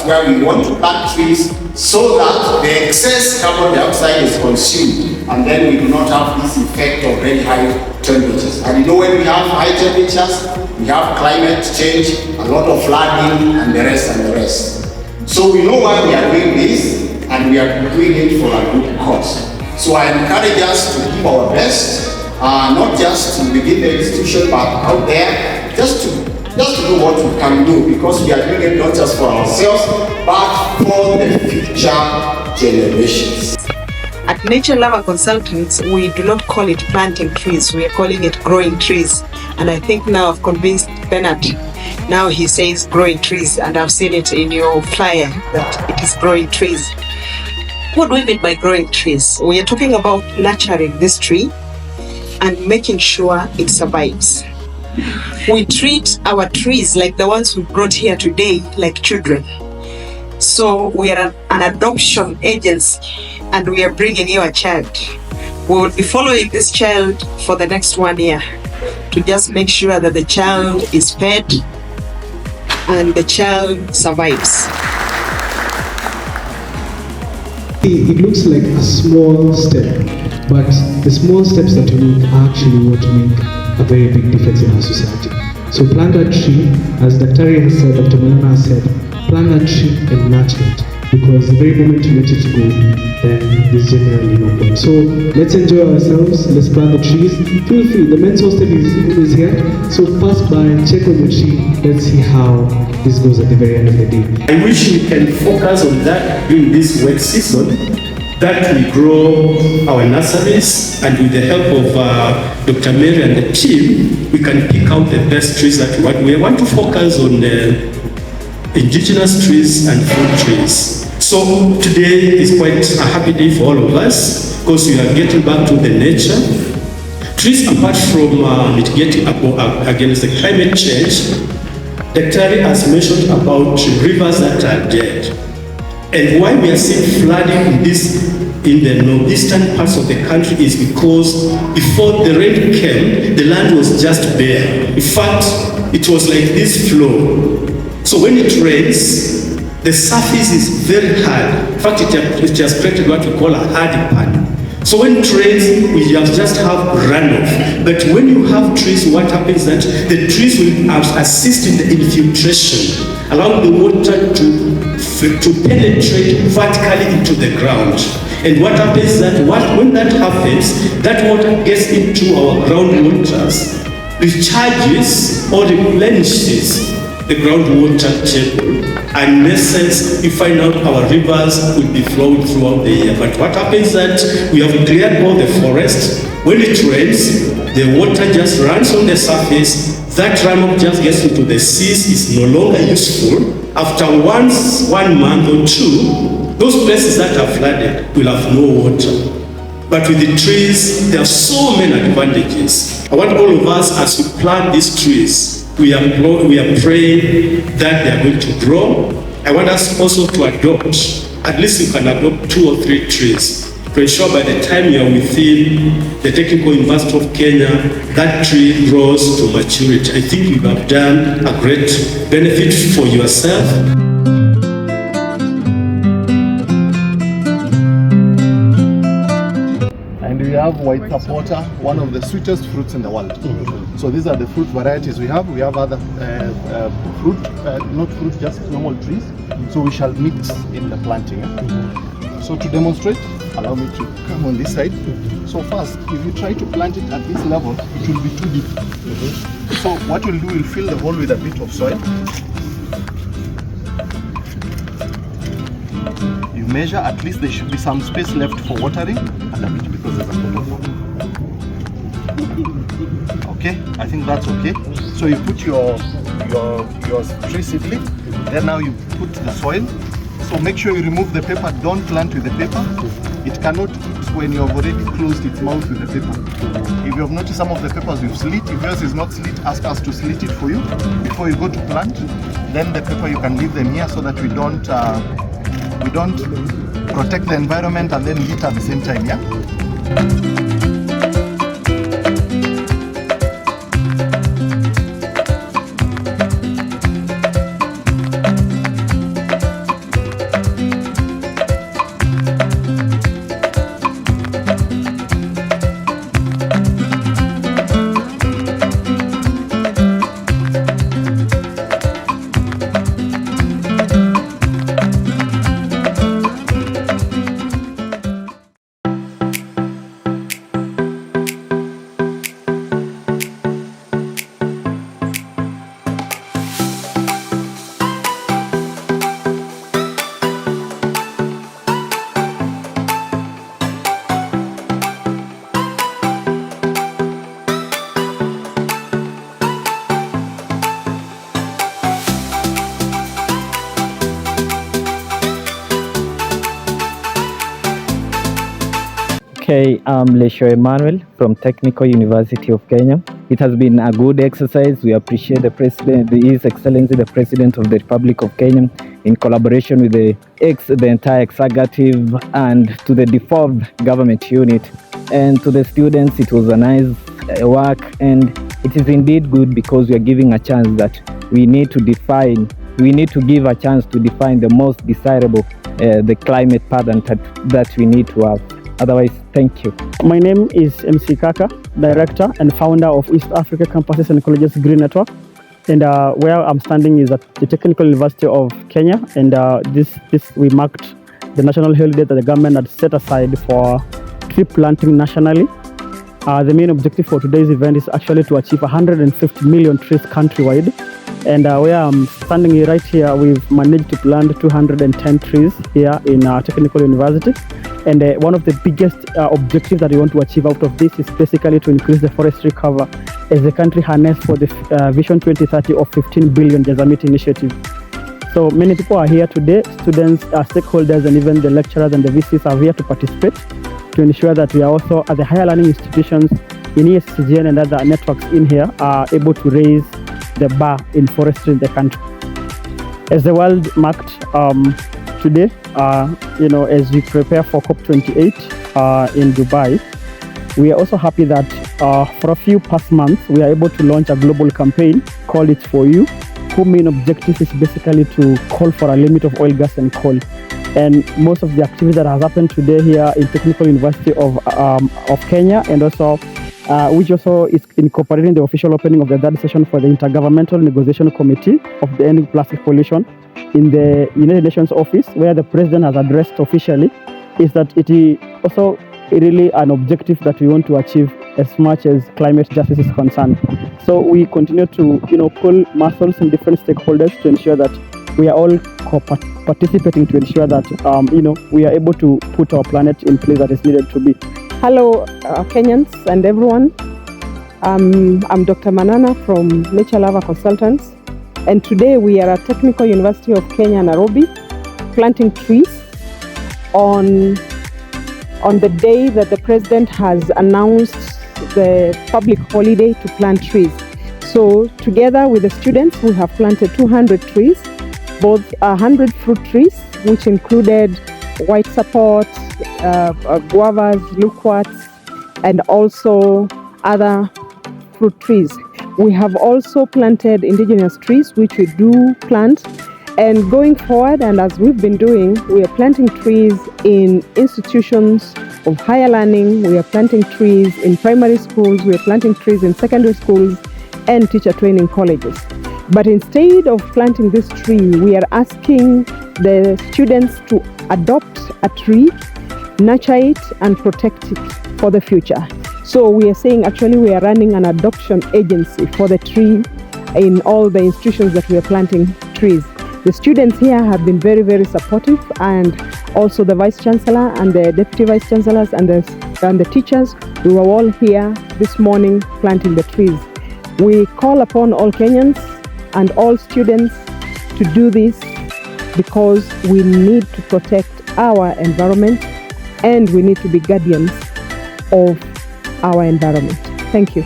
where we want to plant trees so that the excess carbon dioxide is consumed, and then we do not have this effect of very high temperatures. And you know, when we have high temperatures, we have climate change, a lot of flooding, and the rest. So we know why we are doing this, and we are doing it for a good cause. So I encourage us to give our best, not just within the institution, but out there, just to do what we can do, because we are doing it not just for ourselves, but for the future generations. At Nature Lover Consultants, we do not call it planting trees, we are calling it growing trees. And I think now I've convinced Bernard. Now he says growing trees, and I've seen it in your flyer that it is growing trees. What do we mean by growing trees? We are talking about nurturing this tree and making sure it survives. We treat our trees like the ones we brought here today, like children. So we are an adoption agency, and we are bringing you a child. We will be following this child for the next 1 year to just make sure that the child is fed and the child survives. It looks like a small step, but the small steps that we make are actually what make a very big difference in our society. So plant a tree, as Dr. Malana has said, plant a tree and nurture it, because the very moment you let it go, then there's generally no point. So let's enjoy ourselves, let's plant the trees. Feel free, the men's hostel is here, so pass by, check on the tree, let's see how this goes at the very end of the day. I wish we can focus on that during this wet season, that we grow our nurseries, and with the help of Dr. Mary and the team, we can pick out the best trees that we want. We want to focus on the indigenous trees and fruit trees. So today is quite a happy day for all of us, because we are getting back to the nature. Trees, apart from mitigating against the climate change, Dr. has mentioned about rivers that are dead. And why we are seeing flooding in the northeastern parts of the country is because before the rain came, the land was just bare. In fact, it was like this floor. So when it rains, the surface is very hard. In fact, it has created what we call a hard pan. So when it rains, we just have runoff. But when you have trees, what happens is that the trees will assist in the infiltration, allowing the water to penetrate vertically into the ground. And what happens is that when that happens, that water gets into our groundwaters, recharges or replenishes the groundwater table, and in essence, you find out our rivers will be flowing throughout the year. But what happens is that we have cleared all the forest. When it rains, the water just runs on the surface. That runoff just gets into the seas, is no longer useful. After 1 month or 2, those places that are flooded will have no water. But with the trees, there are so many advantages. I want all of us, as we plant these trees, we are praying that they are going to grow. I want us also to adopt, at least you can adopt 2 or 3 trees, to ensure by the time you are within the Technical University of Kenya, that tree grows to maturity. I think you have done a great benefit for yourself. We have white sapota, one of the sweetest fruits in the world. So these are the fruit varieties we have. We have other fruit, not fruit, just normal trees. So we shall mix in the planting. So to demonstrate, allow me to come on this side. So first, if you try to plant it at this level, it will be too deep. So what we'll do, we'll fill the hole with a bit of soil. You measure, at least there should be some space left for watering, and a bit because there's a lot of water. Okay, I think that's okay. So you put your tree seedling, then now you put the soil. So make sure you remove the paper, don't plant with the paper. It cannot, when you have already closed its mouth with the paper. If you have noticed some of the papers we've slit, if yours is not slit, ask us to slit it for you before you go to plant. Then the paper, you can leave them here so that we don't protect the environment and then litter at the same time, yeah? Okay, I'm Lesho Emmanuel from Technical University of Kenya. It has been a good exercise. We appreciate the President, His Excellency, the President of the Republic of Kenya, in collaboration with the entire executive and to the devolved government unit. And to the students, it was a nice work, and it is indeed good because we are giving a chance that we need to give a chance to define the most desirable, the climate pattern that we need to have. Otherwise, thank you. My name is MC Kaka, Director and Founder of East Africa Campuses and Colleges Green Network. And where I'm standing is at the Technical University of Kenya. And this we marked the national holiday that the government had set aside for tree planting nationally. The main objective for today's event is actually to achieve 150 million trees countrywide. And where I'm standing right here, we've managed to plant 210 trees here in our Technical University. And one of the biggest objectives that we want to achieve out of this is basically to increase the forestry cover as the country harness for the Vision 2030 of 15 billion Jazamit initiative. So many people are here today, students, stakeholders, and even the lecturers and the VCs are here to participate to ensure that we are also at the higher learning institutions in ESCGN and other networks in here are able to raise the bar in forestry in the country. As the world marked today, as we prepare for COP28 in Dubai, we are also happy that for a few past months, we are able to launch a global campaign called It's For You, whose main objective is basically to call for a limit of oil, gas, and coal. And most of the activities that has happened today here in Technical University of Kenya, and also which also is incorporating the official opening of the third session for the Intergovernmental Negotiation Committee of the Ending Plastic Pollution in the United Nations office, where the President has addressed officially, is that it is also really an objective that we want to achieve as much as climate justice is concerned. So we continue to pull muscles in different stakeholders to ensure that we are all participating to ensure that we are able to put our planet in place that is needed to be. Hello, Kenyans and everyone. I'm Dr. Manana from Nature Lover Consultants, and today we are at Technical University of Kenya, Nairobi, planting trees on the day that the President has announced the public holiday to plant trees. So together with the students, we have planted 200 trees, both 100 fruit trees, which included white support, guavas, loquats, and also other fruit trees. We have also planted indigenous trees, which we do plant. And going forward, and as we've been doing, we are planting trees in institutions of higher learning. We are planting trees in primary schools. We are planting trees in secondary schools and teacher training colleges. But instead of planting this tree, we are asking the students to adopt a tree, nurture it, and protect it for the future. So we are saying actually we are running an adoption agency for the tree in all the institutions that we are planting trees. The students here have been very, very supportive, and also the Vice Chancellor and the Deputy Vice Chancellors and the teachers. We were all here this morning planting the trees. We call upon all Kenyans and all students to do this because we need to protect our environment and we need to be guardians of our environment. Thank you.